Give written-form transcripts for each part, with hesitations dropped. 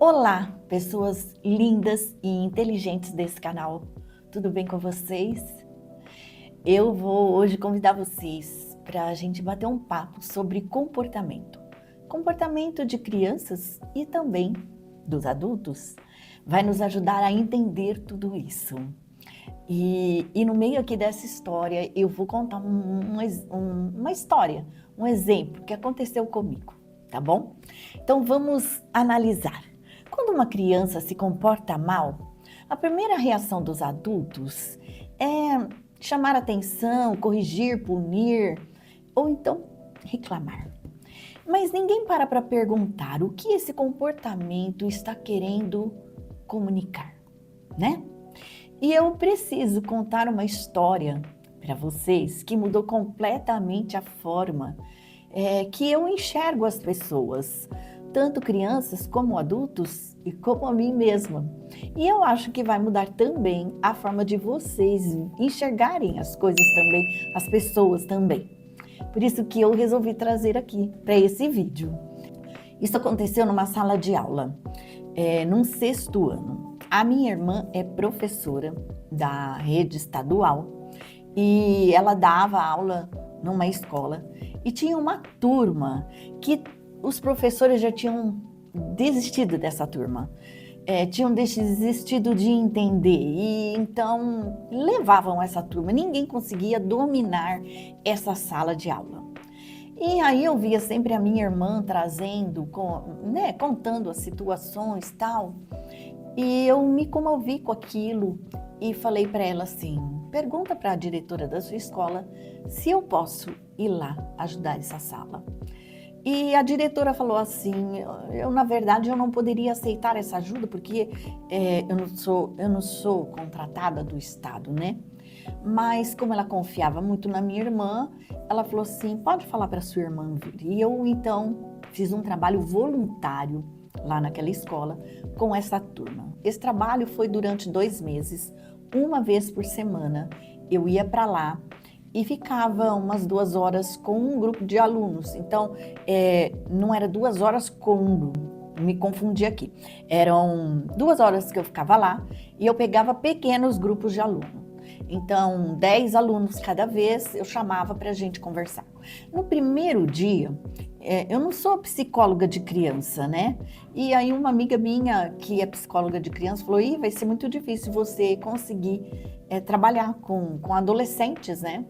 Olá, pessoas lindas e inteligentes desse canal. Tudo bem com vocês? Eu vou hoje convidar vocês para a gente bater um papo sobre comportamento. Comportamento de crianças e também dos adultos. Vai nos ajudar a entender tudo isso. E no meio aqui dessa história, eu vou contar uma história, um exemplo que aconteceu comigo, tá bom? Então vamos analisar. Quando uma criança se comporta mal, a primeira reação dos adultos é chamar atenção, corrigir, punir ou então reclamar. Mas ninguém para perguntar o que esse comportamento está querendo comunicar, né? E eu preciso contar uma história para vocês que mudou completamente a forma que eu enxergo as pessoas, tanto crianças como adultos e como a mim mesma. E eu acho que vai mudar também a forma de vocês enxergarem as coisas também, as pessoas também. Por isso que eu resolvi trazer aqui para esse vídeo. Isso aconteceu numa sala de aula, num 6º ano. A minha irmã é professora da rede estadual e ela dava aula numa escola e tinha uma turma que os professores já tinham desistido dessa turma, tinham desistido de entender e então levavam essa turma. Ninguém conseguia dominar essa sala de aula. E aí eu via sempre a minha irmã trazendo, contando as situações e tal. E eu me comovi com aquilo e falei para ela assim: pergunta para a diretora da sua escola se eu posso ir lá ajudar essa sala. E a diretora falou assim: na verdade eu não poderia aceitar essa ajuda porque eu não sou contratada do Estado, né? Mas como ela confiava muito na minha irmã, ela falou assim: pode falar para sua irmã vir. E eu então fiz um trabalho voluntário lá naquela escola com essa turma. Esse trabalho foi durante 2 meses, uma vez por semana. Eu ia para lá e ficava umas 2 horas com um grupo de alunos. Então, não era 2 horas com um grupo, me confundi aqui. Eram 2 horas que eu ficava lá e eu pegava pequenos grupos de alunos. Então, 10 alunos cada vez eu chamava para a gente conversar. No primeiro dia, eu não sou psicóloga de criança, né? E aí uma amiga minha que é psicóloga de criança falou: vai ser muito difícil você conseguir trabalhar com adolescentes, né?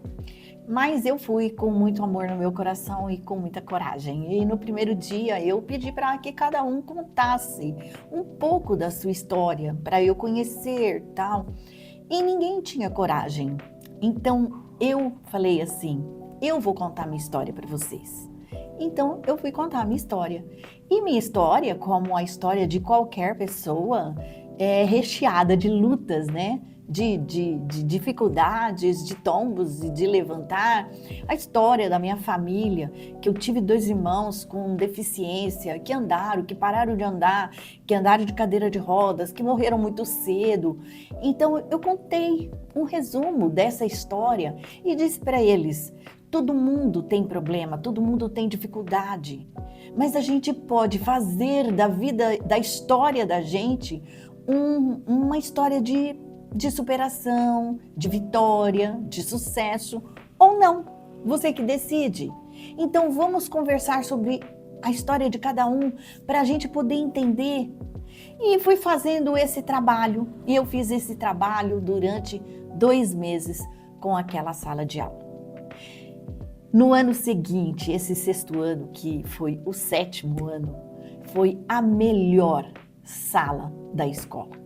Mas eu fui com muito amor no meu coração e com muita coragem. E no primeiro dia eu pedi para que cada um contasse um pouco da sua história, para eu conhecer, tal. E ninguém tinha coragem. Então eu falei assim: eu vou contar minha história para vocês. Então eu fui contar a minha história. E minha história, como a história de qualquer pessoa, é recheada de lutas, né? De dificuldades, de tombos e de levantar. A história da minha família, que eu tive 2 irmãos com deficiência, que andaram, que pararam de andar, que andaram de cadeira de rodas, que morreram muito cedo. Então eu contei um resumo dessa história e disse para eles: todo mundo tem problema, todo mundo tem dificuldade, mas a gente pode fazer da vida, da história da gente, uma história de superação, de vitória, de sucesso, ou não. Você que decide. Então vamos conversar sobre a história de cada um para a gente poder entender. E fui fazendo esse trabalho, e eu fiz esse trabalho durante 2 meses com aquela sala de aula. No ano seguinte, esse 6º ano, que foi o 7º ano, foi a melhor sala da escola.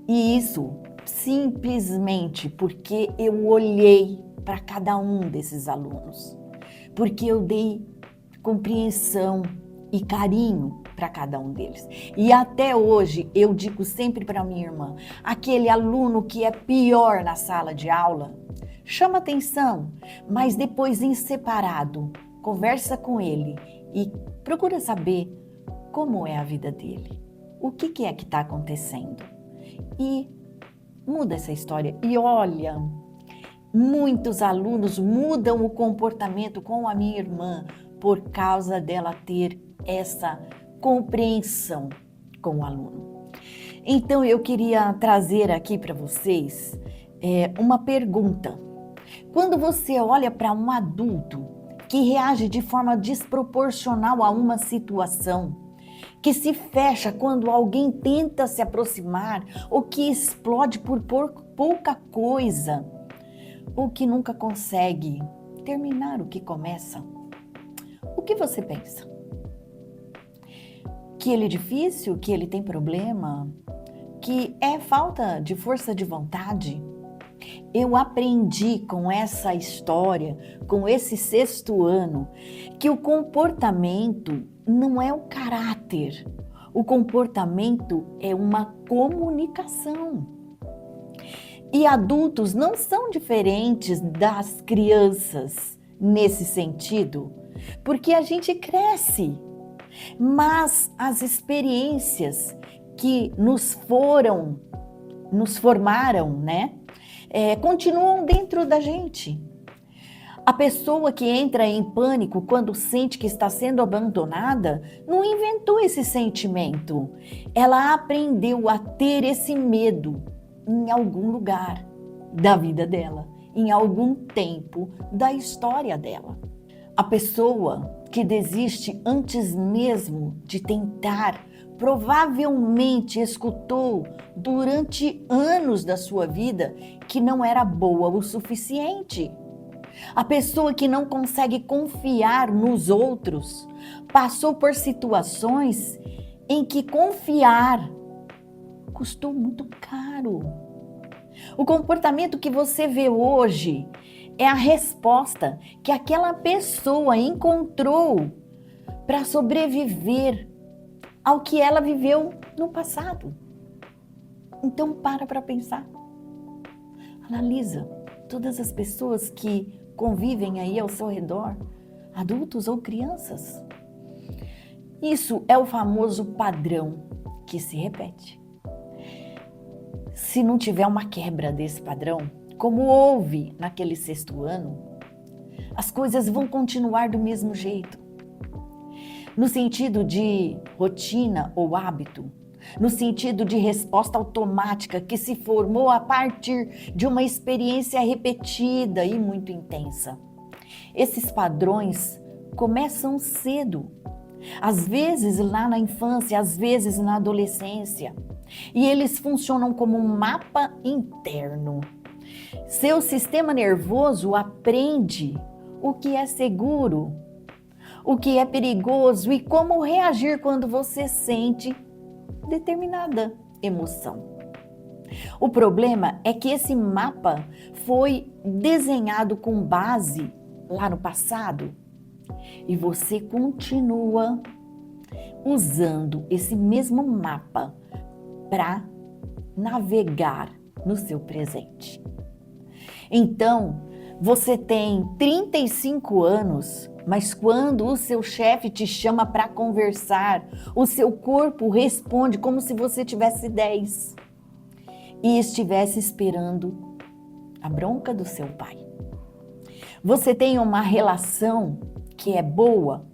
E isso simplesmente porque eu olhei para cada um desses alunos, porque eu dei compreensão e carinho para cada um deles. E até hoje eu digo sempre para minha irmã: aquele aluno que é pior na sala de aula, chama atenção, mas depois em separado, conversa com ele e procura saber como é a vida dele, o que é que está acontecendo. E muda essa história. E olha, muitos alunos mudam o comportamento com a minha irmã por causa dela ter essa compreensão com o aluno. Então, eu queria trazer aqui para vocês uma pergunta. Quando você olha para um adulto que reage de forma desproporcional a uma situação, que se fecha quando alguém tenta se aproximar, ou que explode por pouca coisa, ou que nunca consegue terminar o que começa, o que você pensa? Que ele é difícil, que ele tem problema, que é falta de força de vontade? Eu aprendi com essa história, com esse 6º ano, que o comportamento não é o caráter. O comportamento é uma comunicação. E adultos não são diferentes das crianças nesse sentido, porque a gente cresce. Mas as experiências que nos formaram, né? Continuam dentro da gente. A pessoa que entra em pânico quando sente que está sendo abandonada não inventou esse sentimento. Ela aprendeu a ter esse medo em algum lugar da vida dela, em algum tempo da história dela. A pessoa que desiste antes mesmo de tentar, provavelmente escutou durante anos da sua vida que não era boa o suficiente. A pessoa que não consegue confiar nos outros passou por situações em que confiar custou muito caro. O comportamento que você vê hoje é a resposta que aquela pessoa encontrou para sobreviver ao que ela viveu no passado. Então para pensar. Analisa todas as pessoas que convivem aí ao seu redor, adultos ou crianças. Isso é o famoso padrão que se repete. Se não tiver uma quebra desse padrão, como houve naquele 6º ano, as coisas vão continuar do mesmo jeito. No sentido de rotina ou hábito, no sentido de resposta automática que se formou a partir de uma experiência repetida e muito intensa. Esses padrões começam cedo, às vezes lá na infância, às vezes na adolescência, e eles funcionam como um mapa interno. Seu sistema nervoso aprende o que é seguro, o que é perigoso e como reagir quando você sente determinada emoção. O problema é que esse mapa foi desenhado com base lá no passado e você continua usando esse mesmo mapa para navegar no seu presente. Então, você tem 35 anos, mas quando o seu chefe te chama para conversar, o seu corpo responde como se você tivesse 10 e estivesse esperando a bronca do seu pai. Você tem uma relação que é boa,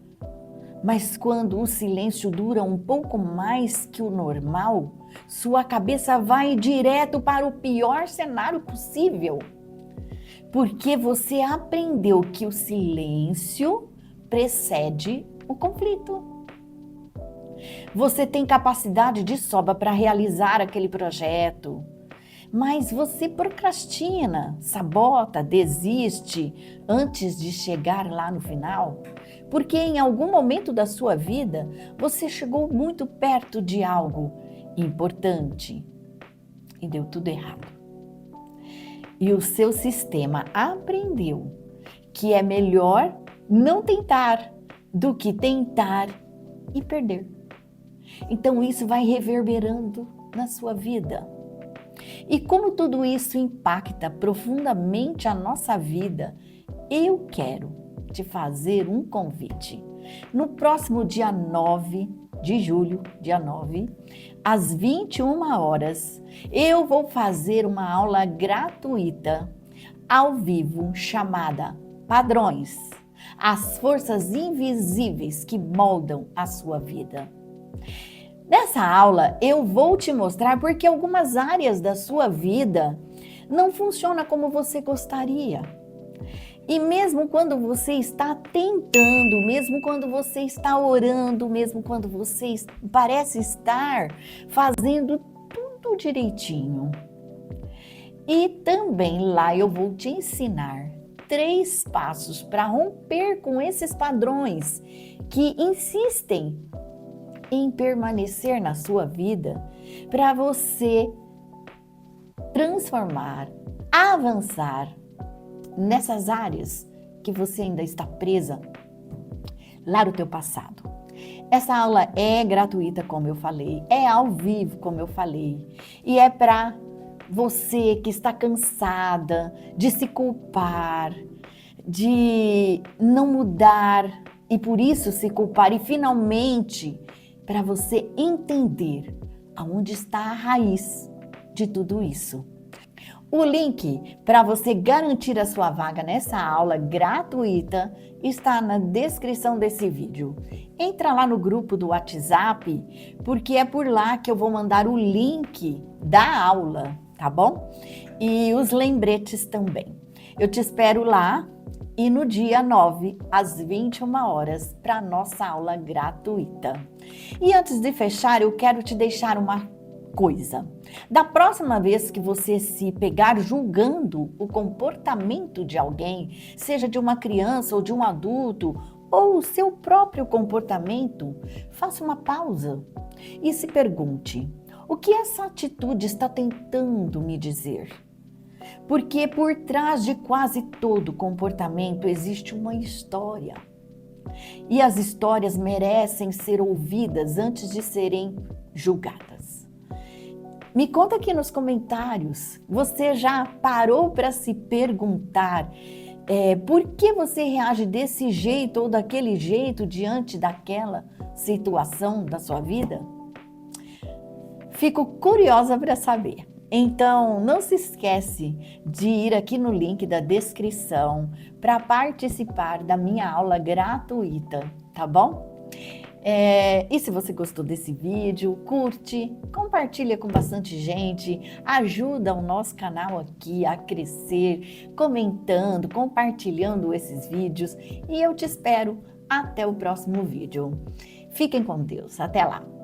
mas quando o silêncio dura um pouco mais que o normal, sua cabeça vai direto para o pior cenário possível. Porque você aprendeu que o silêncio precede o conflito. Você tem capacidade de sobra para realizar aquele projeto, mas você procrastina, sabota, desiste antes de chegar lá no final, porque em algum momento da sua vida você chegou muito perto de algo importante e deu tudo errado. E o seu sistema aprendeu que é melhor não tentar do que tentar e perder. Então isso vai reverberando na sua vida. E como tudo isso impacta profundamente a nossa vida, eu quero te fazer um convite. No próximo dia 9 de julho, dia 9, às 21 horas, eu vou fazer uma aula gratuita, ao vivo, chamada Padrões, as forças invisíveis que moldam a sua vida. Nessa aula, eu vou te mostrar porque algumas áreas da sua vida não funcionam como você gostaria. E mesmo quando você está tentando, mesmo quando você está orando, mesmo quando você parece estar fazendo tudo direitinho. E também lá eu vou te ensinar 3 passos para romper com esses padrões que insistem em permanecer na sua vida, para você transformar, avançar nessas áreas que você ainda está presa lá no teu passado. Essa aula é gratuita, como eu falei, é ao vivo, como eu falei, e é para você que está cansada de se culpar, de não mudar e por isso se culpar, e finalmente para você entender aonde está a raiz de tudo isso. O link para você garantir a sua vaga nessa aula gratuita está na descrição desse vídeo. Entra lá no grupo do WhatsApp, porque é por lá que eu vou mandar o link da aula, tá bom? E os lembretes também. Eu te espero lá e no dia 9, às 21 horas, para a nossa aula gratuita. E antes de fechar, eu quero te deixar uma coisa. Da próxima vez que você se pegar julgando o comportamento de alguém, seja de uma criança ou de um adulto, ou o seu próprio comportamento, faça uma pausa e se pergunte: o que essa atitude está tentando me dizer? Porque por trás de quase todo comportamento existe uma história. E as histórias merecem ser ouvidas antes de serem julgadas. Me conta aqui nos comentários, você já parou para se perguntar por que você reage desse jeito ou daquele jeito diante daquela situação da sua vida? Fico curiosa para saber. Então, não se esquece de ir aqui no link da descrição para participar da minha aula gratuita, tá bom? E se você gostou desse vídeo, curte, compartilha com bastante gente, ajuda o nosso canal aqui a crescer, comentando, compartilhando esses vídeos e eu te espero até o próximo vídeo. Fiquem com Deus, até lá!